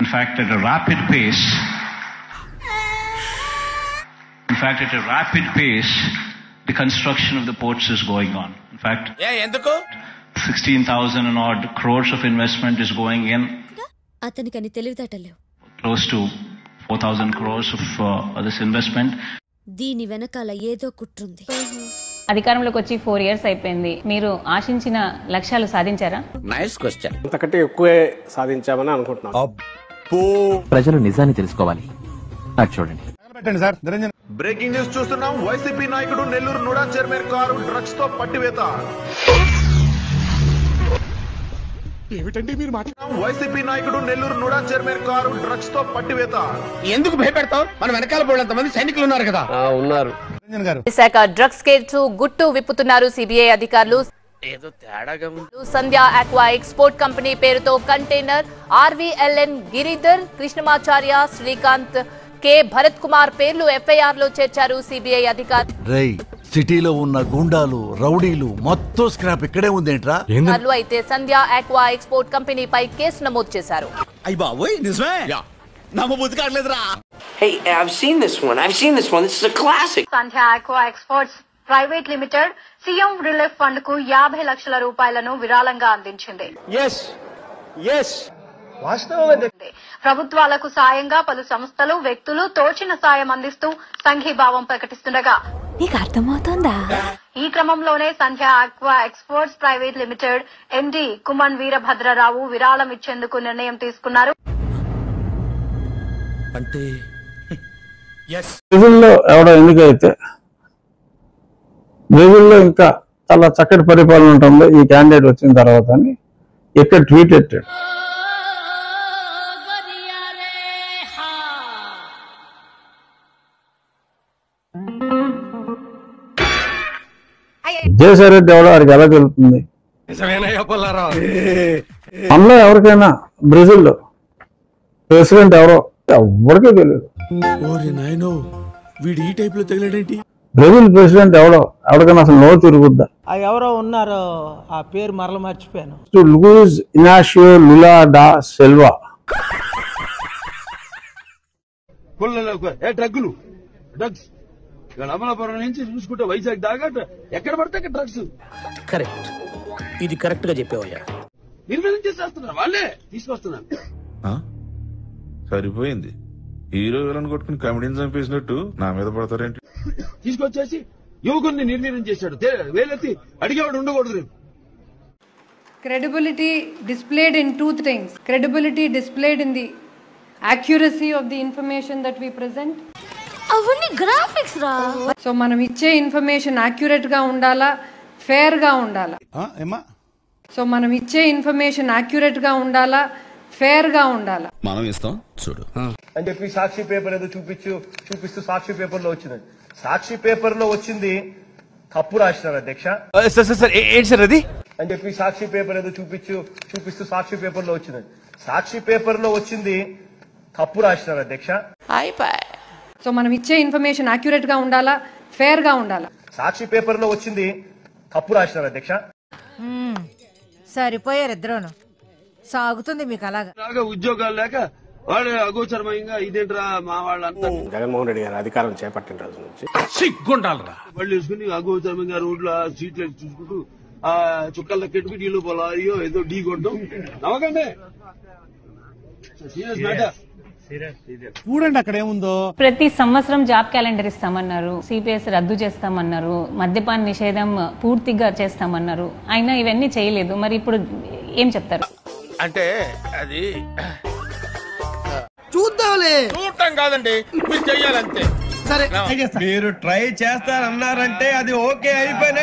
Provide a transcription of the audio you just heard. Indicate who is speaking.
Speaker 1: In fact, at a rapid pace. In fact, at a rapid pace, the construction of the ports is going on. In fact, 16,000 and odd crores of investment is going in.
Speaker 2: అతనికని తెలివితేటలేవు.
Speaker 1: Close to 4,000 crores of this investment.
Speaker 2: దీని వెనకాల ఏదో కుట్రుంది.
Speaker 3: అధికారంలోకి వచ్చి 4 years అయిపోయింది. మీరు ఆశించిన లక్ష్యాలు సాధించారా?
Speaker 4: Nice question.
Speaker 5: అంతకంటే ఎక్కువే సాధించామని అనుకుంటున్నాను.
Speaker 6: ప్రజలు నిజాన్ని తెలుసుకోవాలి. అది చూడండి.
Speaker 7: బ్రేకింగ్ న్యూస్ చూస్తున్నాం. వైసీపీ నాయకుడు Nellore NUDA chairman car drugs తో పట్టివేత. ఏమిటండి మీరు వైసీపీ నాయకుడు Nellore NUDA chairman car drugs తో పట్టివేత.
Speaker 4: ఎందుకు భయపెడతావు? మన వెనకాల పోయినంత మంది సైనికులు ఉన్నారు కదా.
Speaker 5: ఉన్నారు.
Speaker 8: విశాఖ డ్రగ్స్ కేసు గుట్టు విప్పుతున్నారు సిబిఐ అధికారులు.
Speaker 4: ఏదో తేడాగా
Speaker 8: సంధ్య ఆక్వా ఎక్స్పోర్ట్ కంపెనీ పేరుతో container RVLN Giridhar, Krishnamacharya, Srikanth, K Bharat Kumar పేర్లు FIR లో చేర్చారు సిబిఐ అధికారులు.
Speaker 9: సిటీలో ఉన్న గుండాలు, రౌడీలు మొత్తం స్క్రాప్ ఇక్కడే ఉందేంట్రా?
Speaker 8: అయితే సంధ్య ఆక్వా ఎక్స్పోర్ట్ కంపెనీపై కేసు నమోదు చేశారు.
Speaker 4: అయ్య బాబోయ్, నిజమే? నమ్మబుద్ధి కావట్లేదురా.
Speaker 10: Hey, I've seen this one. This is a classic.
Speaker 11: Sandhya aqua exports private limited CM relief fund కు 50 లక్షల రూపాయలను విరాళంగా అందించింది. ప్రభుత్వాలకు సాయంగా పలు సంస్థలు, వ్యక్తులు తోచిన సాయం అందిస్తూ సంఘీభావం ప్రకటిస్తుండగా
Speaker 2: నీకు అర్థమవుతోందా?
Speaker 11: ఈ క్రమంలోనే Sandhya aqua exports private limited MD Kuman Veerabhadrarao విరాళం ఇచ్చేందుకు నిర్ణయం తీసుకున్నారు.
Speaker 4: అంటే
Speaker 5: బ్రెజిల్లో ఎవడో ఎన్నికైతే బ్రెజిల్లో ఇంకా చాలా చక్కటి పరిపాలన ఉంటుందో ఈ క్యాండిడేట్ వచ్చిన తర్వాత అని ఇక్కడ ట్వీట్ పెట్టాడు. విజయసాయిరెడ్డి ఎవడో వారికి ఎలా తెలుస్తుంది? మనలో ఎవరికైనా బ్రెజిల్లో ప్రెసిడెంట్ ఎవరో ఎవరికే తెలియదు. బ్రెజిల్ ప్రెసిడెంట్ ఎవరికైనా అసలు నో తిరుగుద్దా?
Speaker 12: ఎవరో ఉన్నారు, ఆ పేరు మరల మర్చిపోయాను.
Speaker 5: Luiz Inacio Lula da Silva.
Speaker 13: Drugs Amalapuram నుంచి చూసుకుంటే వైజాగ్ దాకా ఎక్కడ పడితే అక్కడ డ్రగ్స్.
Speaker 4: కరెక్ట్, ఇది కరెక్ట్ గా చెప్పావయ్యా.
Speaker 13: నిర్వేదం చేసేస్తున్నారు, వాళ్ళే తీసుకొస్తున్నారు.
Speaker 7: సరిపోయింది. హీరో విలన్ కొట్టుకుని కమెడీని చంపేసినట్టు నా మీద పడతారేంటి?
Speaker 13: తీసుకొచ్చేసి యువకుల్ని నిర్వీర్యం చేశాడు. వేలెత్తి అడిగేవాడు ఉండకూడదు.
Speaker 11: Credibility displayed in two things. Credibility displayed in the accuracy of the information that we present.
Speaker 2: అవన్నీ గ్రాఫిక్స్ రా.
Speaker 11: సో మనం ఇచ్చే ఇన్ఫర్మేషన్ యాక్యురేట్ గా ఉండాలా, ఫేర్ గా ఉండాలా. సో మనం ఇచ్చే ఇన్ఫర్మేషన్ యాక్యురేట్ గా ఉండాలా, ఫేర్ గా ఉండాలా.
Speaker 4: మనం ఇస్తాం చూడు
Speaker 13: అని చెప్పి సాక్షి పేపర్ ఏదో చూపిస్తూ సాక్షి పేపర్ లో వచ్చింది. సాక్షి పేపర్ లో వచ్చింది తప్పు రాసినారు అధ్యక్ష.
Speaker 4: ఏంటి సార్ అది
Speaker 13: అని చెప్పి సాక్షి పేపర్ ఏదో చూపిస్తూ సాక్షి పేపర్ లో వచ్చింది. సాక్షి పేపర్ లో వచ్చింది తప్పు రాసినారు అధ్యక్ష.
Speaker 11: సో మనం ఇచ్చే ఇన్ఫర్మేషన్ యాక్యురేట్ గా ఉండాలా, ఫేర్ గా ఉండాలా.
Speaker 13: సాక్షి పేపర్ లో వచ్చింది తప్పు రాసినారు అధ్యక్ష.
Speaker 12: సరిపోయారు ఇద్దరును. సాగుతుంది మీకు అలాగా.
Speaker 13: ఉద్యోగాలు లేక వాడు అగోచరమంగా ఇదేంట్రా మా వాళ్ళంతా.
Speaker 5: జగన్మోహన్ రెడ్డి గారు అధికారం చేపట్టిన రోజు నుంచి
Speaker 13: సిగ్గుండాలరా వాళ్ళు వేసుకుని అగోచరమంగా రోడ్ల సీట్లు చూసుకుంటూ ఆ చుక్కల లెక్కెట్టుకు నీళ్లు పొలాయో ఏదో ఢీ కొట్టడం నమ్మకండి.
Speaker 5: చూడండి అక్కడ ఏముందో.
Speaker 3: ప్రతి సంవత్సరం జాబ్ క్యాలెండర్ ఇస్తామన్నారు, సిపిఎస్ రద్దు చేస్తామన్నారు, మద్యపాన నిషేధం పూర్తిగా చేస్తామన్నారు. అయినా ఇవన్నీ చేయలేదు. మరి ఇప్పుడు ఏం చెప్తారు?
Speaker 4: అంటే అది
Speaker 13: చూడటం కాదండి, మీరు చెయ్యాలంతే.
Speaker 4: సరే,
Speaker 13: మీరు ట్రై చేస్తారన్నారంటే అది ఓకే అయిపోయిన